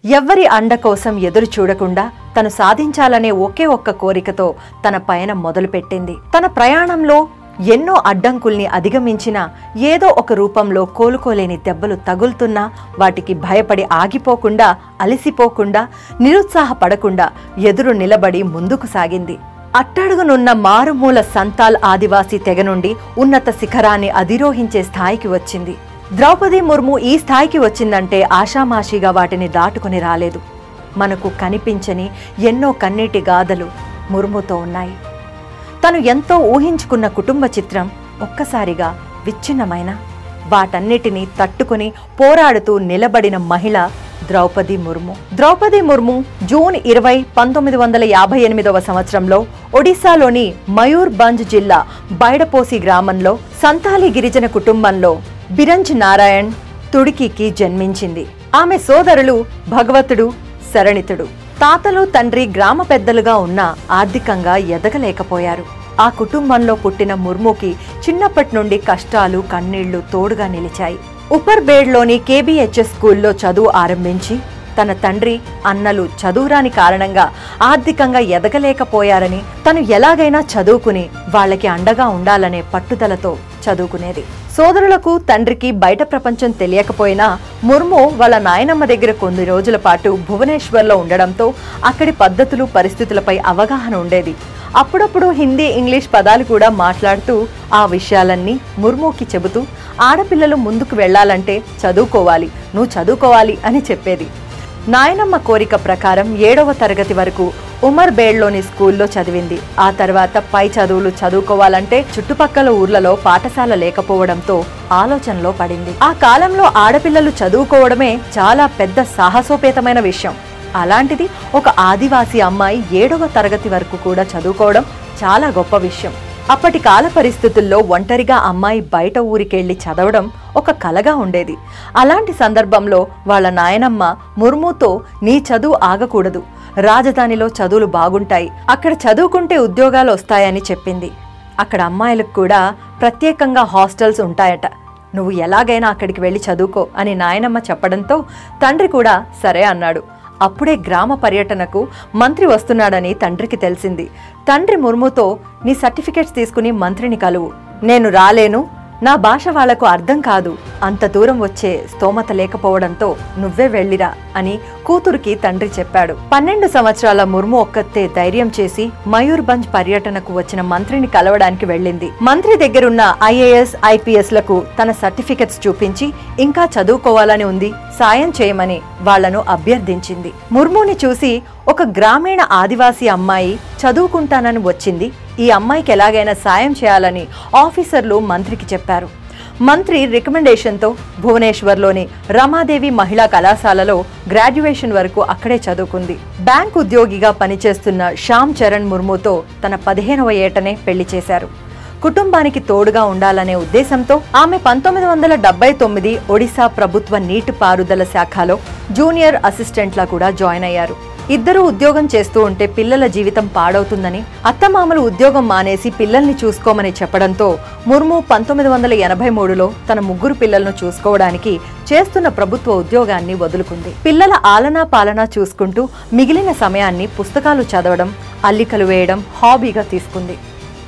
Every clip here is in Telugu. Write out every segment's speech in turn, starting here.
ఎవ్వరి అండ కోసం ఎదురు చూడకుండా తను సాధించాలనే ఒకే ఒక్క కోరికతో తన పయనం మొదలుపెట్టింది. తన ప్రయాణంలో ఎన్నో అడ్డంకుల్ని అధిగమించిన ఏదో ఒక రూపంలో కోలుకోలేని దెబ్బలు తగులుతున్నా వాటికి భయపడి ఆగిపోకుండా, అలసిపోకుండా, నిరుత్సాహపడకుండా ఎదురు నిలబడి ముందుకు సాగింది. అట్టడుగునున్న మారుమూల సంతాల్ ఆదివాసీ తెగ నుండి ఉన్నత శిఖరాన్ని అధిరోహించే స్థాయికి వచ్చింది. ద్రౌపది ముర్ము ఈ స్థాయికి వచ్చిందంటే ఆషామాషిగా వాటిని దాటుకుని రాలేదు. మనకు కనిపించని ఎన్నో కన్నీటి గాథలు ముర్ముతో ఉన్నాయి. తను ఎంతో ఊహించుకున్న కుటుంబ చిత్రం ఒక్కసారిగా విచ్ఛిన్నమైన వాటన్నిటినీ తట్టుకుని పోరాడుతూ నిలబడిన మహిళ ద్రౌపది ముర్ము. ద్రౌపది ముర్ము జూన్ 20, 1958వ సంవత్సరంలో ఒడిశాలోని మయూర్భంజ్ జిల్లా బైడపోసి గ్రామంలో సంతాలి గిరిజన కుటుంబంలో బిరంజ్ నారాయణ్ తుడికికి జన్మించింది. ఆమె సోదరులు భగవతుడు, శరణితుడు. తాతలు, తండ్రి గ్రామ పెద్దలుగా ఉన్నా ఆర్థికంగా ఎదగలేకపోయారు. ఆ కుటుంబంలో పుట్టిన ముర్ముకి చిన్నప్పటి నుండి కష్టాలు, కన్నీళ్లు తోడుగా నిలిచాయి. ఉపర్బేడ్లోని KBHS స్కూల్లో చదువు ఆరంభించి తన తండ్రి, అన్నలు చదువురాని కారణంగా ఆర్థికంగా ఎదగలేకపోయారని తను ఎలాగైనా చదువుకుని వాళ్లకి అండగా ఉండాలనే పట్టుదలతో చదువుకునేది. సోదరులకు, తండ్రికి బయట ప్రపంచం తెలియకపోయినా ముర్ము వాళ్ళ నాయనమ్మ దగ్గర కొన్ని రోజుల పాటు భువనేశ్వర్లో ఉండడంతో అక్కడి పద్ధతులు, పరిస్థితులపై అవగాహన ఉండేది. అప్పుడప్పుడు హిందీ, ఇంగ్లీష్ పదాలు కూడా మాట్లాడుతూ ఆ విషయాలన్నీ ముర్ముకి చెబుతూ ఆడపిల్లలు ముందుకు వెళ్లాలంటే చదువుకోవాలి, నువ్వు చదువుకోవాలి అని చెప్పేది. నాయనమ్మ కోరిక ప్రకారం 7వ తరగతి వరకు ఉమర్బేడ్లోని స్కూల్లో చదివింది. ఆ తర్వాత పై చదువులు చదువుకోవాలంటే చుట్టుపక్కల ఊర్లలో పాఠశాల లేకపోవడంతో ఆలోచనలో పడింది. ఆ కాలంలో ఆడపిల్లలు చదువుకోవడమే చాలా పెద్ద సాహసోపేతమైన విషయం. అలాంటిది ఒక ఆదివాసీ అమ్మాయి 7వ తరగతి వరకు కూడా చదువుకోవడం చాలా గొప్ప విషయం. అప్పటి కాల పరిస్థితుల్లో ఒంటరిగా అమ్మాయి బయట ఊరికెళ్లి చదవడం ఒక కలగా ఉండేది. అలాంటి సందర్భంలో వాళ్ళ నాయనమ్మ ముర్ముతో నీ చదువు ఆగకూడదు, రాజధానిలో చదువులు బాగుంటాయి, అక్కడ చదువుకుంటే ఉద్యోగాలు వస్తాయని చెప్పింది. అక్కడ అమ్మాయిలకు కూడా ప్రత్యేకంగా హాస్టల్స్ ఉంటాయట, నువ్వు ఎలాగైనా అక్కడికి వెళ్ళి చదువుకో అని నాయనమ్మ చెప్పడంతో తండ్రి కూడా సరే అన్నాడు. అప్పుడే గ్రామ పర్యటనకు మంత్రి వస్తున్నాడని తండ్రికి తెలిసింది. తండ్రి ముర్ముతో నీ సర్టిఫికెట్స్ తీసుకుని మంత్రిని కలువు, నేను రాలేను, నా భాష వాళ్లకు అర్థం కాదు, అంత దూరం వచ్చే స్తోమత లేకపోవడంతో నువ్వే వెళ్ళిరా అని కూతురికి తండ్రి చెప్పాడు. 12 సంవత్సరాల ముర్ము ఒక్కతే ధైర్యం చేసి మయూర్భంజ్ పర్యటనకు వచ్చిన మంత్రిని కలవడానికి వెళ్ళింది. మంత్రి దగ్గరున్న IAS, IPS లకు తన సర్టిఫికెట్స్ చూపించి ఇంకా చదువుకోవాలని ఉంది, సాయం చేయమని వాళ్లను అభ్యర్థించింది. ముర్ముని చూసి ఒక గ్రామీణ ఆదివాసీ అమ్మాయి చదువుకుంటానని వచ్చింది, ఈ అమ్మాయికి ఎలాగైనా సాయం చేయాలని ఆఫీసర్లు మంత్రికి చెప్పారు. మంత్రి రికమెండేషన్తో భువనేశ్వర్లోని రమాదేవి మహిళా కళాశాలలో గ్రాడ్యుయేషన్ వరకు అక్కడే చదువుకుంది. బ్యాంక్ ఉద్యోగిగా పనిచేస్తున్న శ్యామ్ చరణ్ ముర్ముతో తన 15వ ఏటనే పెళ్లి చేశారు. కుటుంబానికి తోడుగా ఉండాలనే ఉద్దేశంతో ఆమె 1979 ఒడిశా ప్రభుత్వ నీటిపారుదల శాఖలో జూనియర్ అసిస్టెంట్లా కూడా జాయిన్ అయ్యారు. ఇద్దరూ ఉద్యోగం చేస్తూ ఉంటే పిల్లల జీవితం పాడవుతుందని అత్తమామలు ఉద్యోగం మానేసి పిల్లల్ని చూసుకోమని చెప్పడంతో ముర్ము 1983లో తన 3 పిల్లలను చూసుకోవడానికి చేస్తున్న ప్రభుత్వ ఉద్యోగాన్ని వదులుకుంది. పిల్లల ఆలనా పాలనా చూసుకుంటూ మిగిలిన సమయాన్ని పుస్తకాలు చదవడం, అల్లికలు వేయడం హాబీగా తీసుకుంది.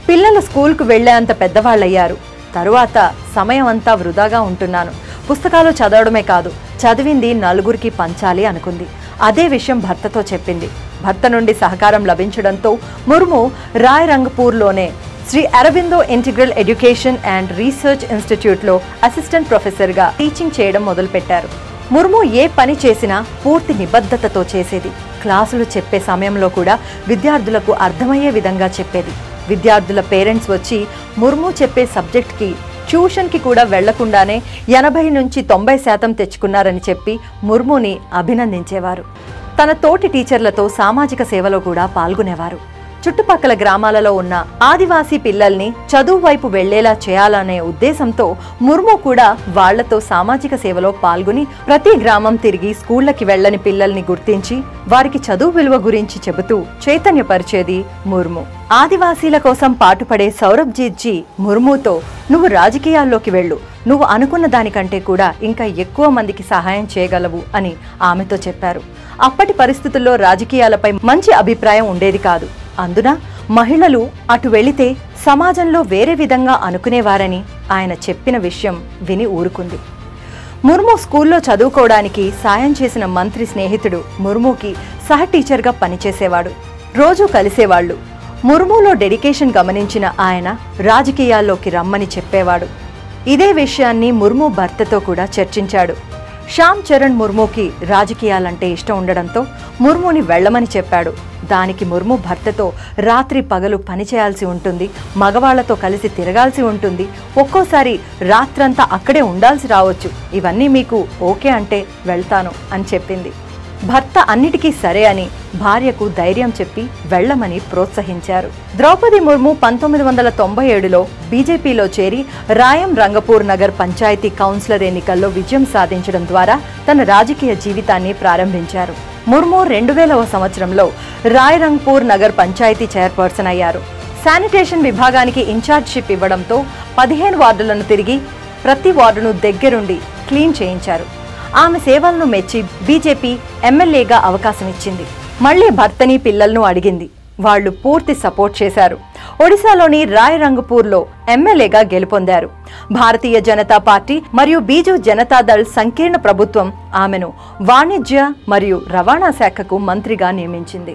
పిల్లలు స్కూల్కు వెళ్లేంత పెద్దవాళ్లయ్యారు. తరువాత సమయం అంతా వృధాగా ఉంటున్నాను, పుస్తకాలు చదవడమే కాదు చదివింది నలుగురికి పంచాలి అనుకుంది. అదే విషయం భర్తతో చెప్పింది. భర్త నుండి సహకారం లభించడంతో ముర్ము రాయ్రంగపూర్లోనే Shri Aurobindo integral education and research ఇన్స్టిట్యూట్లో అసిస్టెంట్ ప్రొఫెసర్గా టీచింగ్ చేయడం మొదలుపెట్టారు. ముర్ము ఏ పని చేసినా పూర్తి నిబద్ధతతో చేసేది. క్లాసులు చెప్పే సమయంలో కూడా విద్యార్థులకు అర్థమయ్యే విధంగా చెప్పేది. విద్యార్థుల పేరెంట్స్ వచ్చి ముర్ము చెప్పే సబ్జెక్ట్కి ట్యూషన్కి కూడా వెళ్లకుండానే 80 నుంచి 90% తెచ్చుకున్నారని చెప్పి ముర్ముని అభినందించేవారు. తన తోటి టీచర్లతో సామాజిక సేవలో కూడా పాల్గొనేవారు. చుట్టుపక్కల గ్రామాలలో ఉన్న ఆదివాసీ పిల్లల్ని చదువు వైపు వెళ్లేలా చేయాలనే ఉద్దేశంతో ముర్ము కూడా వాళ్లతో సామాజిక సేవలో పాల్గొని ప్రతి గ్రామం తిరిగి స్కూళ్లకి వెళ్లని పిల్లల్ని గుర్తించి వారికి చదువు విలువ గురించి చెబుతూ చైతన్యపరిచేది ముర్ము. ఆదివాసీల కోసం పాటుపడే సౌరభ్జీత్ జీ ముర్ముతో, నువ్వు రాజకీయాల్లోకి వెళ్ళు, నువ్వు అనుకున్న దానికంటే కూడా ఇంకా ఎక్కువ మందికి సహాయం చేయగలవు అని ఆమెతో చెప్పారు. అప్పటి పరిస్థితుల్లో రాజకీయాలపై మంచి అభిప్రాయం ఉండేది కాదు. అందున మహిళలు అటు వెళితే సమాజంలో వేరే విధంగా అనుకునేవారని ఆయన చెప్పిన విషయం విని ఊరుకుంది. ముర్ము స్కూల్లో చదువుకోవడానికి సాయం చేసిన మంత్రి స్నేహితుడు ముర్ముకి సహ టీచర్గా పనిచేసేవాడు. రోజూ కలిసేవాళ్లు. ముర్ములో డెడికేషన్ గమనించిన ఆయన రాజకీయాల్లోకి రమ్మని చెప్పేవాడు. ఇదే విషయాన్ని ముర్ము భర్తతో కూడా చర్చించాడు. శ్యామ్ చరణ్ ముర్ముకి రాజకీయాలంటే ఇష్టం ఉండడంతో ముర్ముని వెళ్లమని చెప్పాడు. దానికి ముర్ము భర్తతో, రాత్రి పగలు పనిచేయాల్సి ఉంటుంది, మగవాళ్లతో కలిసి తిరగాల్సి ఉంటుంది, ఒక్కోసారి రాత్రంతా అక్కడే ఉండాల్సి రావచ్చు, ఇవన్నీ మీకు ఓకే అంటే వెళ్తాను అని చెప్పింది. భర్త అన్నిటికీ సరే అని భార్యకు ధైర్యం చెప్పి వెళ్లమని ప్రోత్సహించారు. ద్రౌపది ముర్ము 1997లో బీజేపీలో చేరి రాయం రంగపూర్ నగర్ పంచాయతీ కౌన్సిలర్ ఎన్నికల్లో విజయం సాధించడం ద్వారా తన రాజకీయ జీవితాన్ని ప్రారంభించారు. ముర్ము 2000వ సంవత్సరంలో రాయరంగ్పూర్ నగర్ పంచాయతీ చైర్పర్సన్ అయ్యారు. శానిటేషన్ విభాగానికి ఇన్ఛార్జిషిప్ ఇవ్వడంతో 15 వార్డులను తిరిగి ప్రతి వార్డును దగ్గరుండి క్లీన్ చేయించారు. ఆమె సేవలను మెచ్చి బీజేపీ ఎమ్మెల్యేగా అవకాశం ఇచ్చింది. మళ్లీ భర్తని పిల్లలను అడిగింది. వాళ్లు పూర్తి సపోర్ట్ చేశారు. ఒడిశాలోని రాయరంగపూర్లో ఎమ్మెల్యేగా గెలుపొందారు. భారతీయ జనతా పార్టీ మరియు బీజు జనతాదళ్ సంకీర్ణ ప్రభుత్వం ఆమెను వాణిజ్య మరియు రవాణా శాఖకు మంత్రిగా నియమించింది.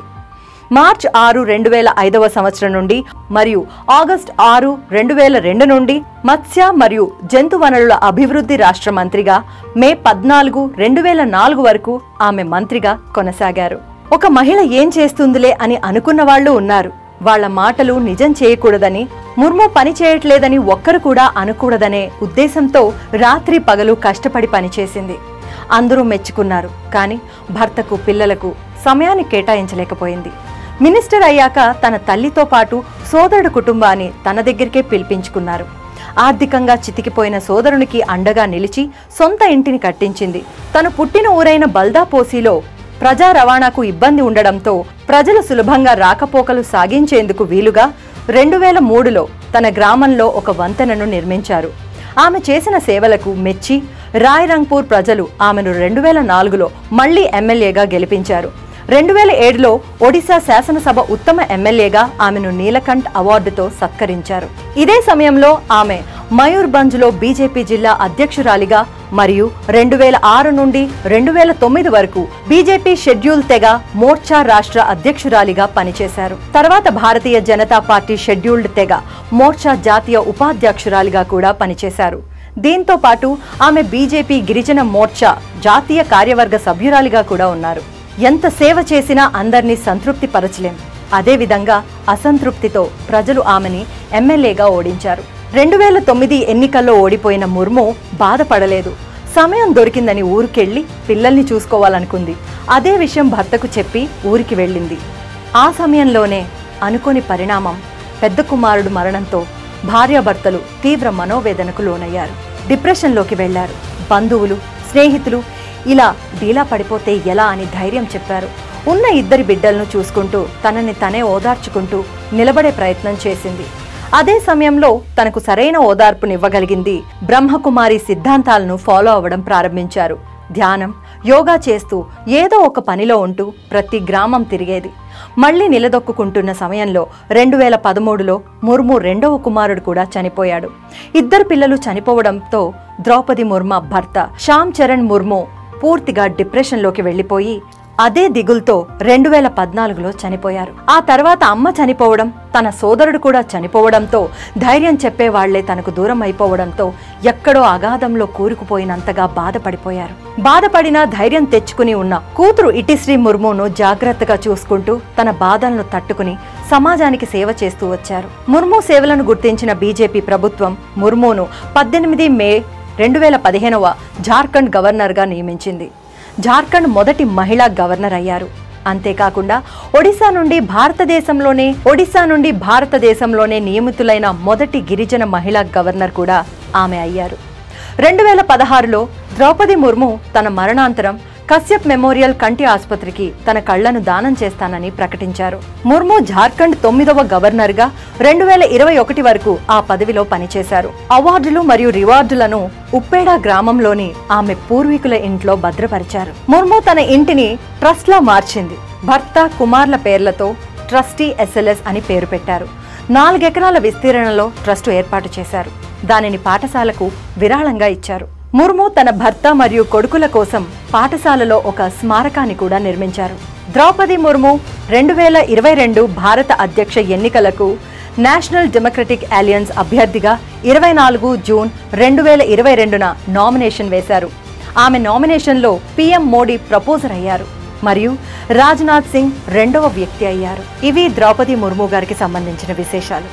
మార్చ్ 6, 2005వ సంవత్సరం నుండి మరియు ఆగస్టు 6, 2002 నుండి మత్స్య మరియు జంతు వనరుల అభివృద్ధి రాష్ట్ర మంత్రిగా, మే 14, 2004 వరకు ఆమె మంత్రిగా కొనసాగారు. ఒక మహిళ ఏం చేస్తుందిలే అని అనుకున్న వాళ్ళు ఉన్నారు. వాళ్ల మాటలు నిజం చేయకూడదని, ముర్ము పని చేయట్లేదని ఒక్కరు కూడా అనకూడదనే ఉద్దేశంతో రాత్రి పగలు కష్టపడి పనిచేసింది. అందరూ మెచ్చుకున్నారు. కానీ భర్తకు, పిల్లలకు సమయాన్ని కేటాయించలేకపోయింది. మినిస్టర్ అయ్యాక తన తల్లితో పాటు సోదరుడు కుటుంబాన్ని తన దగ్గరికే పిలిపించుకున్నారు. ఆర్థికంగా చితికిపోయిన సోదరునికి అండగా నిలిచి సొంత ఇంటిని కట్టించింది. తను పుట్టిన ఊరైన బల్దాపోసిలో ప్రజా రవాణాకు ఇబ్బంది ఉండడంతో ప్రజలు సులభంగా రాకపోకలు సాగించేందుకు వీలుగా 2003లో తన గ్రామంలో ఒక వంతెనను నిర్మించారు. ఆమె చేసిన సేవలకు మెచ్చి రాయరంగ్పూర్ ప్రజలు ఆమెను 2004లో మళ్లీ ఎమ్మెల్యేగా గెలిపించారు. 2007లో ఒడిశా శాసనసభ ఉత్తమ ఎమ్మెల్యేగా ఆమెను నీలకంఠ్ అవార్డుతో సత్కరించారు. ఇదే సమయంలో ఆమె మయూర్భంజ్లో బీజేపీ జిల్లా అధ్యక్షురాలిగా మరియు 2006 నుండి 2009 వరకు బీజేపీ షెడ్యూల్ తెగ మోర్చా రాష్ట్ర అధ్యక్షురాలిగా పనిచేశారు. తర్వాత భారతీయ జనతా పార్టీ షెడ్యూల్డ్ తెగ మోర్చా జాతీయ ఉపాధ్యక్షురాలిగా కూడా పనిచేశారు. దీంతో పాటు ఆమె బీజేపీ గిరిజన మోర్చా జాతీయ కార్యవర్గ సభ్యురాలిగా కూడా ఉన్నారు. ఎంత సేవ చేసినా అందర్నీ సంతృప్తి పరచలేం. అదేవిధంగా అసంతృప్తితో ప్రజలు ఆమెని ఎమ్మెల్యేగా ఓడించారు. 2009 ఎన్నికల్లో ఓడిపోయిన ముర్ము బాధపడలేదు. సమయం దొరికిందని ఊరికెళ్లి పిల్లల్ని చూసుకోవాలనుకుంది. అదే విషయం భర్తకు చెప్పి ఊరికి వెళ్ళింది. ఆ సమయంలోనే అనుకోని పరిణామం, పెద్ద కుమారుడు మరణంతో భార్యాభర్తలు తీవ్ర మనోవేదనకు లోనయ్యారు. డిప్రెషన్లోకి వెళ్లారు. బంధువులు, స్నేహితులు ఇలా డీలా పడిపోతే ఎలా అని ధైర్యం చెప్పారు. ఉన్న 2 బిడ్డలను చూసుకుంటూ తనని తనే ఓదార్చుకుంటూ నిలబడే ప్రయత్నం చేసింది. అదే సమయంలో తనకు సరైన ఓదార్పునివ్వగలిగింది బ్రహ్మకుమారి సిద్ధాంతాలను ఫాలో అవ్వడం ప్రారంభించారు. ధ్యానం, యోగా చేస్తూ ఏదో ఒక పనిలో ఉంటూ ప్రతి గ్రామం తిరిగేది. మళ్లీ నిలదొక్కుంటున్న సమయంలో 2013లో ముర్ము 2వ కుమారుడు కూడా చనిపోయాడు. 2 పిల్లలు చనిపోవడంతో ద్రౌపది ముర్ము భర్త శ్యామ్ చరణ్ ముర్ము పూర్తిగా డిప్రెషన్లోకి వెళ్లిపోయి అదే దిగుల్తో 2014లో చనిపోయారు. ఆ తర్వాత అమ్మ చనిపోవడం, తన సోదరుడు కూడా చనిపోవడంతో ధైర్యం చెప్పేవాళ్లే తనకు దూరం అయిపోవడంతో ఎక్కడో అగాధంలో కూరుకుపోయినంతగా బాధపడిపోయారు. బాధపడినా ధైర్యం తెచ్చుకుని ఉన్న కూతురు ఇటిశ్రీ ముర్మును జాగ్రత్తగా చూసుకుంటూ తన బాధలను తట్టుకుని సమాజానికి సేవ చేస్తూ వచ్చారు. ముర్ము సేవలను గుర్తించిన బీజేపీ ప్రభుత్వం ముర్మును 18 మే 2015వ జార్ఖండ్ గవర్నర్గా నియమించింది. జార్ఖండ్ మొదటి మహిళా గవర్నర్ అయ్యారు. అంతేకాకుండా ఒడిశా నుండి భారతదేశంలోనే నియమితులైన మొదటి గిరిజన మహిళా గవర్నర్ కూడా ఆమె అయ్యారు. 2016లో ద్రౌపది ముర్ము తన మరణాంతరం కశ్యప్ మెమోరియల్ కంటి ఆసుపత్రికి తన కళ్లను దానం చేస్తానని ప్రకటించారు. ముర్ము జార్ఖండ్ 9వ గవర్నర్గా 2021 వరకు ఆ పదవిలో పనిచేశారు. అవార్డులు మరియు రివార్డులను ఉప్పేడా గ్రామంలోని ఆమె పూర్వీకుల ఇంట్లో భద్రపరిచారు. ముర్ము తన ఇంటిని ట్రస్ట్లా మార్చింది. భర్త, కుమార్ల పేర్లతో ట్రస్టీ SLS అని పేరు పెట్టారు. 4 ఎకరాల విస్తీర్ణంలో ట్రస్టు ఏర్పాటు చేశారు. దానిని పాఠశాలకు విరాళంగా ఇచ్చారు. ముర్ము తన భర్త మరియు కొడుకుల కోసం పాఠశాలలో ఒక స్మారకాన్ని కూడా నిర్మించారు. ద్రౌపది ముర్ము 2022 భారత అధ్యక్ష ఎన్నికలకు నేషనల్ డెమోక్రటిక్ అలయన్స్ అభ్యర్థిగా 24 జూన్ 2022న నామినేషన్ వేశారు. ఆమె నామినేషన్లో PM మోడీ ప్రపోజర్ అయ్యారు మరియు రాజ్నాథ్ సింగ్ 2వ వ్యక్తి అయ్యారు. ఇవి ద్రౌపది ముర్ము గారికి సంబంధించిన విశేషాలు.